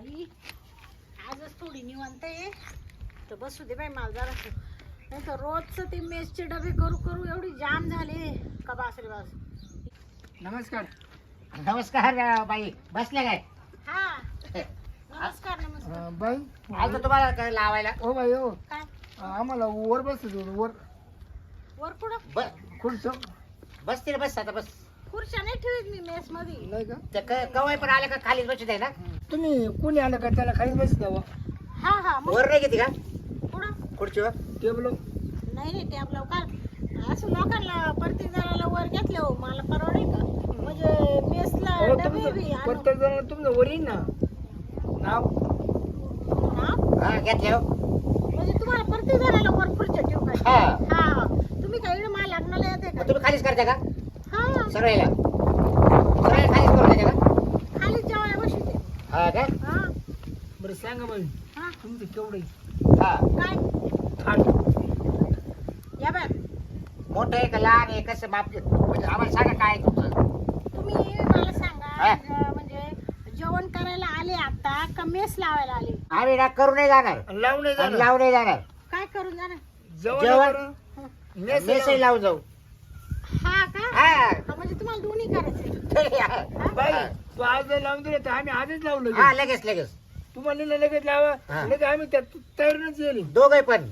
बाई आजच थोडी निवांत आहे तर बसू दे बाई मला जरा. नाही तर रोजचं ते मेसचे डबे करू करू एवढी जाम झाले का बास रे बास. नमस्कार. नमस्कार बाई, बसल्या काय? हा नमस्कार नमस्कार. बाई आज तुम्हाला काय लावायला हो बाई हो, काय आम्हाला वर बसतो वर वर पुढं खुर्च बसतील बस आता बस. खुर्च्या नाही ठेवीत मी मेस मध्ये. नाही का? ते कवय पण आले का खालीच बसत आहे ना? तुम्ही कोणी आलं का त्याला खाली बसत द्यावं हा हा मग वर नाही घेते का पुढं खुर्चीवर? टेबल. नाही नाही ते आपलं काय असं लोकांना प्रत्येक जणाला वर घेतलं हो मला परवडेल का? म्हणजे मेसला डबे बी आणू. प्रत्येक जण तुमचं वर येईन ना नाव. हा? हा घेतले हो. म्हणजे तुम्हाला प्रत्येक जणाला वर खुर्च्या ठेवू का? हा हा तुम्ही काय इकडे मला लग्नाला येते मग का? तुम्ही खालीच करता का हा सगळ्याला? सगळ्या खालीच करून देते का? खाली जेवायला बसते. हा का? हा बरं सांगा बाई हा तुमचं केवढं हा काय थाट. या बाय मोठं आहे का लहान आहे कसं माप म्हणजे आम्हाला सांगा काय आहे तुमचं. तुम्ही मला सांगा हा? म्हणजे जेवण करायला आले आता का मेस लावायला आले? आम्ही ना करू नाही जाणार लावून आणि जाणार लावू नाही जाणार. काय करून जाणार? जेवण जेवण? करून मेसही मेस लावून जाऊ. हा का? हा हा, म्हणजे तुम्हाला दोन्ही करायचे. बाई तू आज जर लावून दिलं तर आम्ही आजच लावलं हा लगेच लगेच तुम्हाला लगेच लावा हा. लगेच आम्ही त्यात तयारीनच येईल. दोघे पण.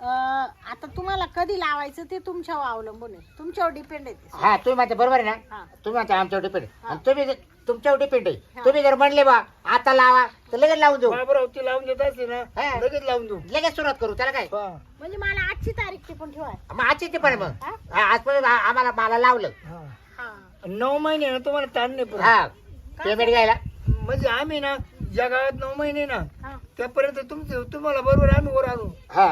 आता तुम्हाला कधी लावायचं ते तुमच्यावर अवलंबून आहे, तुमच्यावर डिपेंड आहे ते. हा तुम्ही म्हणता बरोबर आहे ना? हा. तुम्ही म्हणता आमच्यावर डिपेंड हा. आणि तुम्ही तुमच्यावर डिपेंड आहे. हा. तुम्ही जर म्हणले बा आता लावा तर लगेच लावून देऊ. बाबराव ती लावून देत असते ना हा. लगेच लावून देऊ. लगेच सुरुवात करू त्याला काय. हा. म्हणजे मला आजची तारीख ते पण ठेवाय. मग आजची ती पण मग हा? हा, आजपर्यंत आम्हाला मला लावलं. हा. हा 9 महिने ना तुम्हाला ताण नाही पडत. हा पेमेंट घ्यायला. म्हणजे आम्ही ना ज्या गावात 9 महिने ना हा त्यापर्यंत तुम्हाला बरोबर आम्ही वर आणू. हा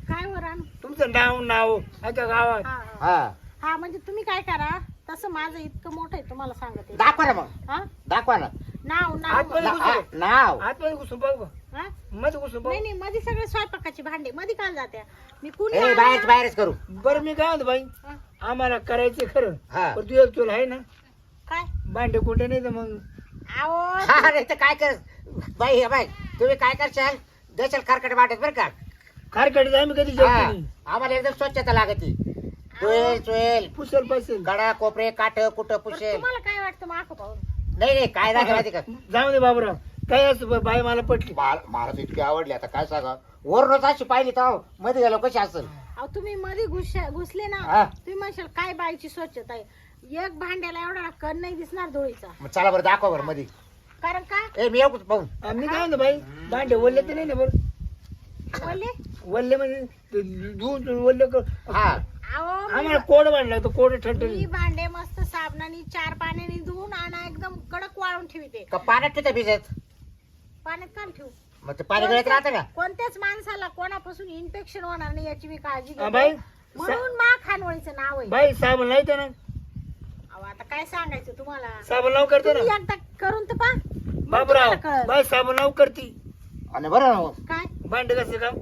काय वर आणू? तुमचं नाव आता गावात. हा हा हा हा म्हणजे तुम्ही काय करा तसं माझं इतकं मोठं आहे तुम्हाला सांगते. दाखवा ना मग हा दाखवा ना. नाव नाव आतमध्ये हा, घुसून नाव आतमध्ये घुसून पाहू का? हा? मध्ये घुसून नाही पाहू. नाही मध्ये सगळे स्वयंपाकाचे भांडे मध्ये काल जात्या मी कुणी ए आलं बाहेर ना- बाहेरच करू. बरं मी काय म्हणतो बाई हा, आम्हाला करायचं खरं हा पण तू एक तुला आहे ना काय भांडे कुठे नाही तर मग आहो हा नाही तर काय कर बाई हे बाई तुम्ही काय करशाल देशाल खरकट वाटत बरं का. खारकडे आम्ही कधी जेवतो हा, नाही. आम्हाला एकदम स्वच्छता लागती. चोयल चोयल पुसेल पासेल गडा कोपरे काठ कुठं बरं, पुशेल. तुम्हाला काय वाटतं माग पाहून? नाही नाही काय दाखवा माहिती का. जाऊ दे बाबराव काय असं बाई मला पटली. मला तर इतकी आवडली आता काय सांगा. वरूनच अशी पाहिली तर मध्ये गेलो कशी असेल. अहो तुम्ही मध्ये घुसले ना हा. तुम्ही म्हणशाल काय बाईची स्वच्छता आहे. एक भांड्याला एवढा कण नाही दिसणार धुळीचा. मग चला बरं दाखवा बरं मध्ये. कारण का ए मी येऊ पाहून. मी काय म्हणतो बाई भांडे वल्ले तर नाही ना बरं. बोलले वल्ले म्हणजे ते धुवून वल्ले कर. हा अहो आम्हाला कोड बांधला तो कोड मी ठणठणी. भांडे मस्त साबणाने 4 पाण्याने धुवून आणि एकदम कडक वाळून ठेवते. का पाण्यात ठेवता भिजत पाण्यात काम ठेवू. मग ते पाणी गळत राहतं का. कोणत्याच माणसाला कोणापासून इन्फेक्शन होणार नाही याची मी काळजी हा, घेते. बाई म्हणून मा खानवळीचं नाव आहे. बाई साबण लावते ना अहो आता काय सांगायचं तुम्हाला. साबण लाव करते तुम्ही ना एकदा करून तर पा बाबराव बाई साबण लाव करती आणि बरं ना मग. काय भांडे कसं काम.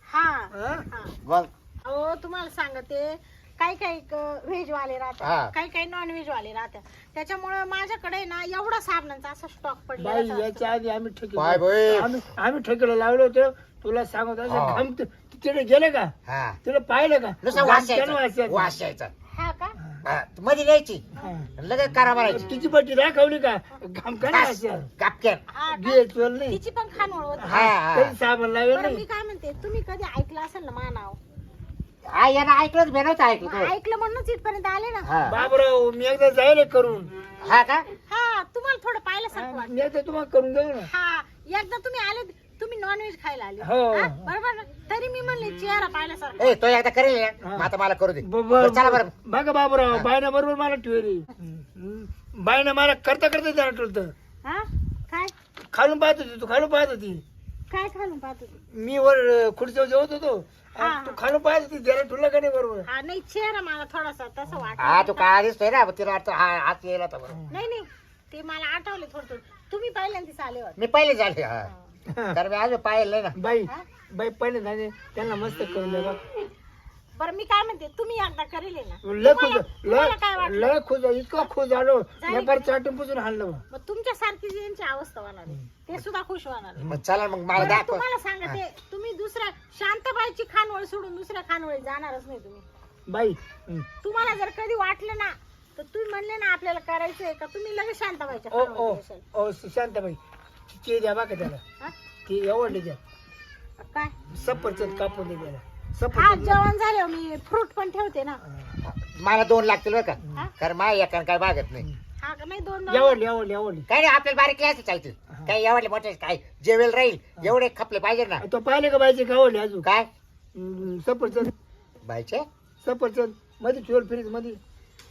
हा हा? हा मग अहो तुम्हाला सांगते काही काही व्हेज वाले हा. राहतात काही काही नॉन व्हेज वाले राहतात त्याच्यामुळे माझ्याकडे ना एवढा साबणांचा असा स्टॉक बाई पडलेला याच्या आधी आम्ही बाय बाई. आम्ही ठेकेला लावलं होतं तुला सांगत हा. असं घाम तिथे गेलं का हा तिला पाहिलं का नुसतं घाम वास त्यानं वास यायचा यायचा. वास यायचा. हा का हा, मध्ये न्यायची हा. लगेच करा मारायची. तिची पट्टी दाखवली का घाम का नाही असं? गापक्यात. हा का? घे चल नाही तिची पण खानवळ होती. हा हा. तरी साबण लावेल बरं नाही. मी काय म्हणते तुम्ही कधी ऐकलं असेल ना मा नाव हा यानं ऐकलंच बेनवतं ऐकलं मग तो. ऐकलं म्हणूनच इथपर्यंत आले ना. हा बाबराव मी एकदा जाईल करून. हा का. हा तुम्हाला थोडं पाहिल्यासारखं वाटतं. मी एकदा तुम्हाला करून देऊ ना. हा एकदा तुम्ही आले तुम्ही नॉनव्हेज खायला आले हो. हा? बरोबर ना तरी मी म्हणले चेहरा पाहिल्यासारखं. ए तो एकदा करेल ना हा. मग आता मला करू दे. ब- बरं, ब- चला बरं. बघा बाबराव बायना बरोबर मला ठेवली बायना मला करता करता जाणार ठेवलं. हा काय खालून पाहत होती तू खालून पाहत होती काय खालून पाहत होते? मी वर खुर्चीवर जेवत होतो हा. आणि तू खालून पाहत होती जरा ठुला का नाही बरोबर. हा नाही चेहरा मला थोडासा तसं हा तू वाटत. काय दिसतोय ना तिला वाटतं हा हात येईल आता बरं. नाही नाही ते मला आठवले थोडं थोडं. तुम्ही पहिल्यांदाच आले होते. मी पहिले झाले हा तर मी अजून पाहिलं नाही ना. बाई हा? बाई पहिले झाले त्यांना मस्त करून द्या बघ. बरं मी काय म्हणते तुम्ही एकदा करेल ना लय खुश तुम्हाला काय वाटलं लय खुश इतका खुश झालो झाली नंबर चाटून पुसून हाणलं मग. मग तुमच्यासारखी यांची अवस्था होणार आहे. ते सुद्धा खुश होणार आहे. मग चला मग मला बरं, दाखव. तुम्हाला सांगा ते तुम्ही दुसऱ्या शांताबाईची खानवळ सोडून दुसऱ्या खानवळी जाणारच नाही तुम्ही. बाई तुम्हाला जर कधी वाटलं ना तर तुम्ही म्हणले ना आपल्याला करायचंय का तुम्ही लगेच शांताबाईच्या ओ ओ खानवळीत येशाल. ओ शांताबाई ते द्या बघा त्याला हा? ती आवडली द्या काय सफरचंद कापून दे त्याला हा सफरचंद जेवण झालं मी फ्रूट पण ठेवते ना. मला 2 लागतील बरं का हा? कारण माझ्या एकानं काय भागत नाही. हा का नाही दोन आवडली आवडली आवडली काय नाही आपल्याला बारीक यायचं चालतील काय एवढले मोठे काय जेवेल राहील एवढे खपले पाहिजे ना. तो पाहिले का बाईचे का आवडली अजून काय सफरचंद बायचे सफरचंद मध्ये ठेवल फ्रीज मध्ये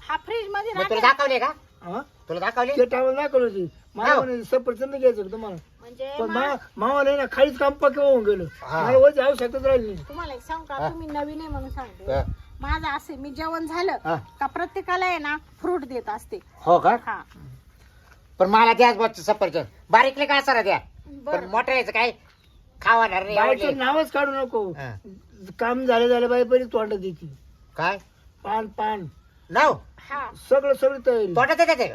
हा फ्रीज मध्ये मग तुला राहते. दाखवले का हा तुला दाखवले ते टावर दाखवलं होती मला हो. म्हणे सफरचंद घ्यायचं का तुम्हाला म्हणजे पण मावाला ना खालीच काम पक्क होऊन गेलं हा. मला वरची आवश्यकताच राहिली नाही. तुम्हाला एक सांगू हा. का तुम्ही नवीन आहे म्हणून सांगते हा. माझं असे मी जेवण झालं हा. का प्रत्येकाला आहे ना फ्रूट देत असते. हो का हा पण मला द्याच बघ सफरचंद बारीकले काय असणार द्या पण बरं मोठं यायचं काय खावाणार नाही बाईचं आवडले. नावच काढू नको हा. काम झालं बाई परी तोंडात देते काय पान पान नाव हा सगळं तयारी तोटात येते ते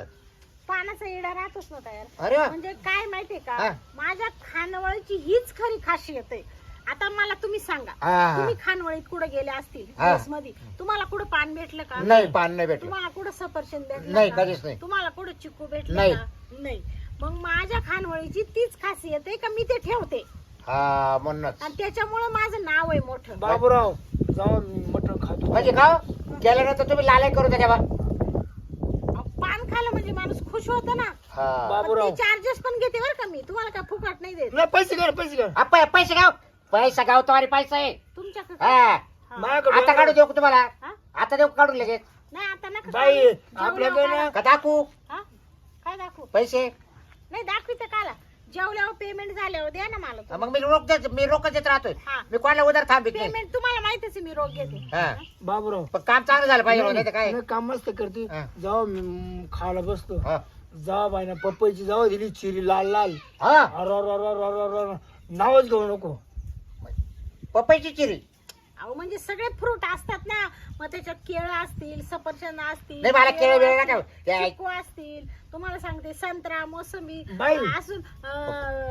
पानाचा इडा राहतोच ना तयार. अरे वा. म्हणजे काय माहितीये का हा. माझ्या खानवळीची हीच खरी खासियत आहे. आता मला तुम्ही सांगा हा. तुम्ही खानवळीत कुठे गेले असतील हा. मध्ये तुम्हाला कुठं पान भेटलं का नाही पान नाही भेटलं तुम्हाला कुठं सफरचंद भेटलं नाही, का? कधीच नाही. तुम्हाला कुठं चिकू भेटलं नाही. का नाही. मग माझ्या खानवळीची तीच खासियत आहे का मी ते ठेवते हा म्हणूनच आणि त्याच्यामुळे माझं नाव आहे मोठं. बाबूराव जाऊन मटण खातो म्हणजे का गेल्यानंतर तुम्ही लालाय करू द्या बा पान खाल्लं म्हणजे माणूस खुश होतं ना. हा बाबूराव चार्जेस पण घेते बरं का मी तुम्हाला काय फुकट नाही देत. नाही पैसे घ्या पैसे घ्या पैसे गाव पैसा गाव तो आणि पैसा आहे तुमच्याकडे हा हा. माझ्याकडे आता काढू देऊ का तुम्हाला हा? आता देऊ का काढून लगेच नाही आता नका बाई काढू. जेवल्यावर आपल्याकडे ना काढा. का दाखवू हा? काय दाखवू पैसे नाही दाखवित काला जेवल्यावर पेमेंट झाल्यावर द्या ना मला हा, मग मी रोख देत राहतोय हा. मी कोणाला उधार थांबित नाही पेमेंट तुम्हाला माहितीच आहे मी रोग घेते. हा बाबूराव पण काम चांगलं झालं पाहिजे नाही तर काय नाही, काम मस्त करते हा. जाऊ मी खायला बसतो हा. जा बाई ना पपईची जाऊ दिली चिरी लाल लाल हा अर नावच घेऊ नको पपईची चिरी अहो म्हणजे सगळे फ्रूट असतात ना मग त्याच्यात केळं असतील सफरचंद असतील नाही, मला केळं बिळं नका. ते- चिकू असतील तुम्हाला सांगते संत्रा मोसंबी बाई. असून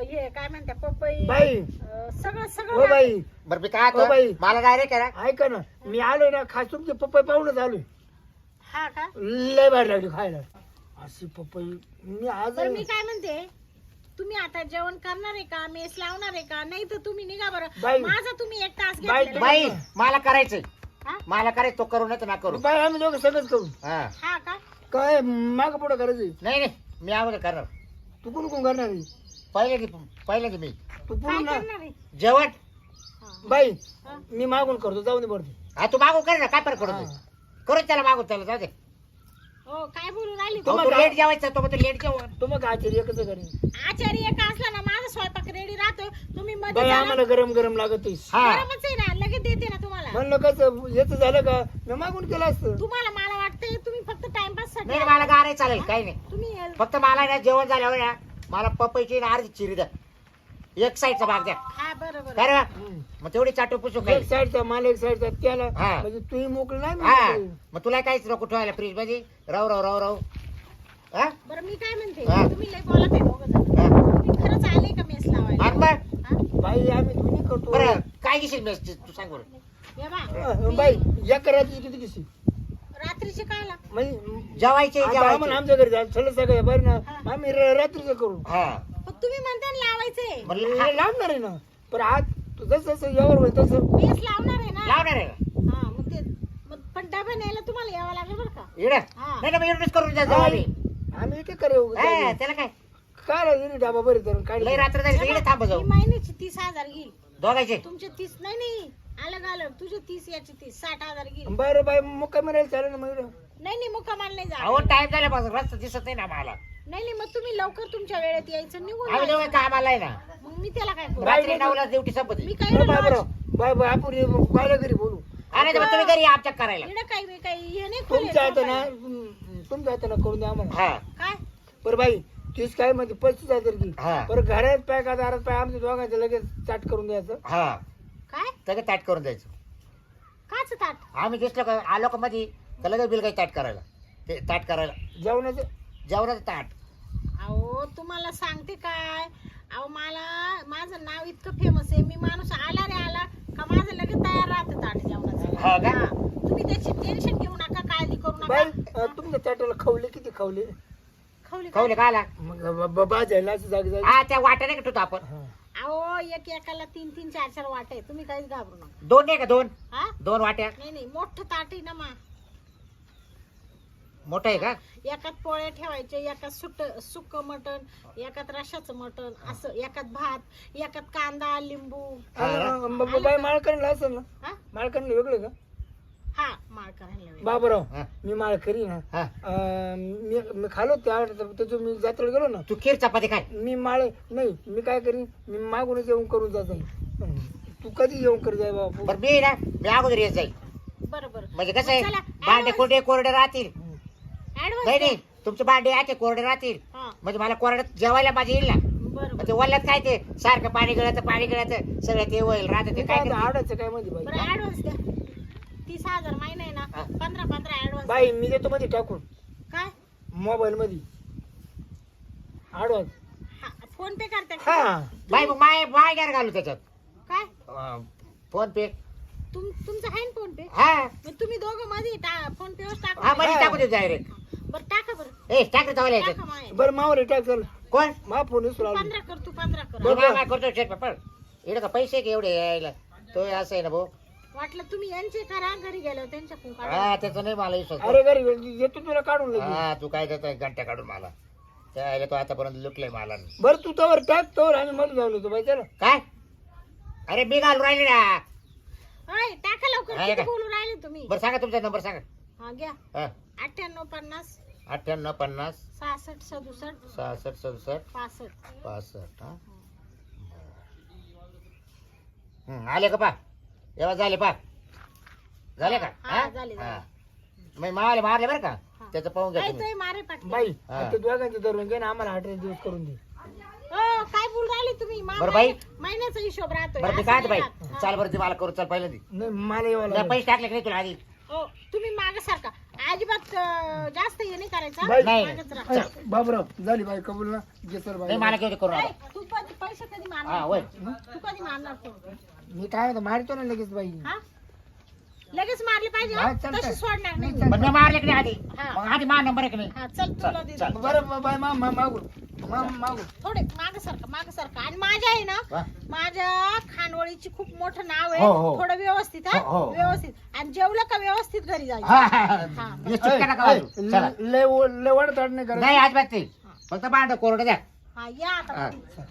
हे काय म्हणते पपई बाई सगळं हो सगळं बाई बरं मी काय हो बाई. होतं, मला डायरेक्ट करा ऐका ना मी आलोय ना खास तुमचे पपई पाहूनच आलोय हा का लय भारी लागली खायला अशी पपई मी आज बरं मी काय म्हणते तुम्ही आता जेवण करणार आहे का मेस लावणार आहे का नाही तर तुम्ही निघा बरं बाई. माझा तुम्ही 1 तास बाई, घेतलेला. बाई मला करायचंय हा? मला करायचं तो करू नाही तर ना करू बाई आम्ही दोघं सगळंच करू हा हा का काय माग पुढं करायचं नाही नाही मी अगोदर करणार तू कोण कोण करणार आहे? पहिलं की मी तू काय पुढून ना करणार आहे जेवण हा. बाई हा. मी मागून करतो जाऊ दे बरं हा तू मागू कर ना काय फरक पडतो हा. करू त्याला मागू त्याला जाऊ दे हो काय बोलून राहिली तो तू? मग लेट जेवायचं तो लेट जेवण तो मग आचार्य एकच करेन आचारी एक असला ना माझा स्वयंपाक रेडी राहतो तुम्ही मध्ये बाई जा. आम्हाला गरम गरम लागत हा गरमच आहे ना लगेच देते ना तुम्हाला म्हणलं कसं याच झालं का मी मागून केलं असतं तुम्हाला मला वाटतंय तुम्ही फक्त टाइमपास साठी नाही मला गारे चालेल काही नाही तुम्ही फक्त मला ना जेवण झाल्यावर ना मला पपईची ना अर्धी चिरी द्या एक साईडचा भाग द्या हा बरोबर काय रे बा? हम्म. मग तेवढी चाटू पुसू एक काही साईडचा मला एक साईडचा त्याला हा. म्हणजे तुम्ही मोकळं नाही हा मी मग तुला काहीच नको ठेवायला फ्रीज मध्ये राहू हा बरं मी काय म्हणते हा. तुम्ही लय बोलत आहे दोघं जण. हा. तुम्ही खरंच आले का मेस लावायला आणि मग हा? बाई आम्ही दोन्ही करतो बरं काय घेशील मेस तू सांग बरं हे बा बाई या करायची किती किती रात्रीचे कायला म्हणजे जेवायचे आता आम्हाला जेवायचे आमच्या घरी जायचं सगळं सगळं बरं ना हा. आम्ही रात्रीचं करू हा पण तुम्ही म्हणता ना लावायचे म्हणलं हा, लावणार आहे ना पण आज जसं जसं यावर होईल तसं मेस लावणार आहे ना लावणार आहे ना. हा मग ते मग पण डबा न्यायला तुम्हाला यावं लागेल बरं का इकडं हा. नाही ना मग एवढंच करून द्या जाऊ आम्ही आम्ही इथे करू हा, त्याला काय काय राहिली डाबा बरी तर काय लय रात्र झाली इकडे थांब जाऊ मी महिन्याची 30,000 घेईल दोघायचे तुमचे 30 नाही अलग अलग तुझे 30 याचे 30 60,000 घेईल बरं बाई मुक्कामी राहील चालेल ना मग नाही मुक्कामाल नाही अहो जा टाइम झाल्यापासून रस्ता दिसत नाही ना मला नाही मग तुम्ही लवकर तुमच्या वेळेत यायचं निघून आम्ही जायचं. दोघं कामाला आहे ना मग मी त्याला काय करू रात्री 9ला ड्युटी संपती मी काय बाय बरं बाय बाय आपण पाहिलं घरी बोलू आणि मग तुम्ही घरी या आमच्या करायला इकडे काही मी काही हे नाही खोलेल तुमच्या हाताना झोपायला. तुमच्या हाताना करून द्या आम्हाला हा काय बरं बाई तीच काय म्हणजे 35,000 की हा. बरं घरात पाय का दारात पाय आमच्या दोघांचं लगेच चाट करून द्यायचं हा काय सगळं ताट करून द्यायचं काच ताट आम्ही दिसलो का आलो का मध्ये तर लगेच बिल काही ताट करायला ते ताट करायला जेवणाचं जेवणाचं ताट. अहो तुम्हाला सांगते काय, अहो मला माझं नाव इतकं फेमस आहे, मी माणूस आला रे आला का माझं लगेच तयार राहतं ताट जेवणाचं. हा का? हा. तुम्ही त्याची टेन्शन घेऊ नका, काळजी करू बाई नका. तुमच्या ताटाला खवले किती खवले खवली का? खाऊले का आला मग बाजायला असं जागी जागी हा त्या वाट्या नाही का ठेवतो आपण हा. अहो एक एकाला 3-3 4-4 वाटे आहे, तुम्ही काहीच घाबरू नका. दोन नाही का दोन हा दोन वाट्या नाही नाही मोठं ताट आहे ना मा. मोठं आहे का एकात पोळ्या ठेवायचे, एकात सुक्क मटण, एकात रशाचं मटण, असं एकात भात, एकात कांदा लिंबू. बाई माळ करणला असेल ना हा माळ करणं वेगळं का हा माळ करायला वेगळं. बाबराव हा. मी माळ करी ना हा. मी खालो त्याच्या मी जत्रेला गेलो ना तू खीर चपाती काय मी माळ नाही मी काय करीन मी मागूनच येऊन करून जात आहे. तू कधी येऊन कर जाय बाबा बरं मी ना मी अगोदर येत जाईल बरं बरं म्हणजे कसं आहे चला, भांडे कोरडे कोरडे राहतील ऍडव्हान्स नाही नाही तुमचे भांडे आहे ते कोरडे राहतील हा म्हणजे मला कोरड्यात जेवायला माझी येईल ना बरं मग ते वल्ल्यात काय ते सारखं पाणी गळतं सगळं ते होईल राहतं ते काय करते? आडायचं काय मध्ये बाई बरं ऍडव्हान्स द्या. 30,000 महिना आहे ना, हा. 15 ऍडव्हान्स. बाई मी देतो मध्ये टाकून काय मोबाईल मध्ये आडवाच हा, फोन पे करते का? हा बाई मग माय माय घ्या घालू त्याच्यात काय फोन पे तुमचं आहे ना फोन पे? हा मग तुम्ही दोघं मध्ये फोन पे वर हा टाका. मध्ये टाकू दे डायरेक्ट बरं टाका बरं ए टाक चावले टाका माय. बरं मावर टाक चल कोण मा फोन विसरू 15 कर तू 15 कर. बरं. काय करतो शेट पेपर इकडे का पैसे का एवढे यायला तो असं आहे ना भाऊ वाटलं तुम्ही यांचे करा, घरी गेल्यावर त्यांच्या फोन काढा. हा त्याचं नाही मला विश्वास अरे घरी येतो तुला काढून लगेच. हा तू काय देतोय घंट्या काढून मला त्याला तो आतापर्यंत लुकलंय मला बरं तू तवर टाक तवर आणि मला जाऊन येतो बाई चला काय अरे मी घालून राहिले ना होय टाका लवकर. आहे किती का? बोलू राहिले तुम्ही? बरं सांगा तुमचा नंबर सांगा हा घ्या. हा 98 50 98 50 66 67 66 67 65. 65 हा आले का पा एव्हा झाले पा झाले का हा, हा? झाले, हा. मग मारले मारले बरं का हा. त्याचं पाहून घ्या काय तुम्ही तोय मारे पाटले. बाई हा. ते दोघांचं धरून घे ना आम्हाला 18 दिवस करून दे हो काय बोलू राहिले तुम्ही? बरं बाई. महिन्याचा हिशोब राहतोय. बरं मी असं काय नाही बाई राहत. हा. चाल बरं ती मला करू चाल पहिलं ती नाही मला यावं मी लागेल. पैसे टाकले की नाही तुला आधी हो तुम्ही मागे सारखा अजिबात जास्त हे नाही करायचं. बाई. नाही. मागेच राहा. बाबराव झाली बाई कबूल ना घे सर नाही बाई मला घेऊ दे करून ए, आता. तू पैसे कधी हा मारणार? वय तू कधी मारणार फोन? मी काय होतं मारतो ना लगेच बाई हा लगेच मारले पाहिजे हा, हा? चालतंय. तशी सोडणार नाही. नाही, पण मी मारले की नाही आधी हा. मग आधी मा नंबर आहे की नाही हा चल तुला दे. चल. बरं बाई मागू थोडे मागे सारखं आणि माझ्या आहे ना वा. माझ्या खानवळीची खूप मोठं नाव हो, हो. आहे. थोडं व्यवस्थित हा हो, हो. व्यवस्थित आणि जेवलं का व्यवस्थित घरी जायचं. हा, हा, हा. हा. हे चुटका नका वाजवू. चला लय वडताड नाही नाही करायचं अजिबात नाही फक्त भांड कोरडं द्या हा या आता हा. घरी.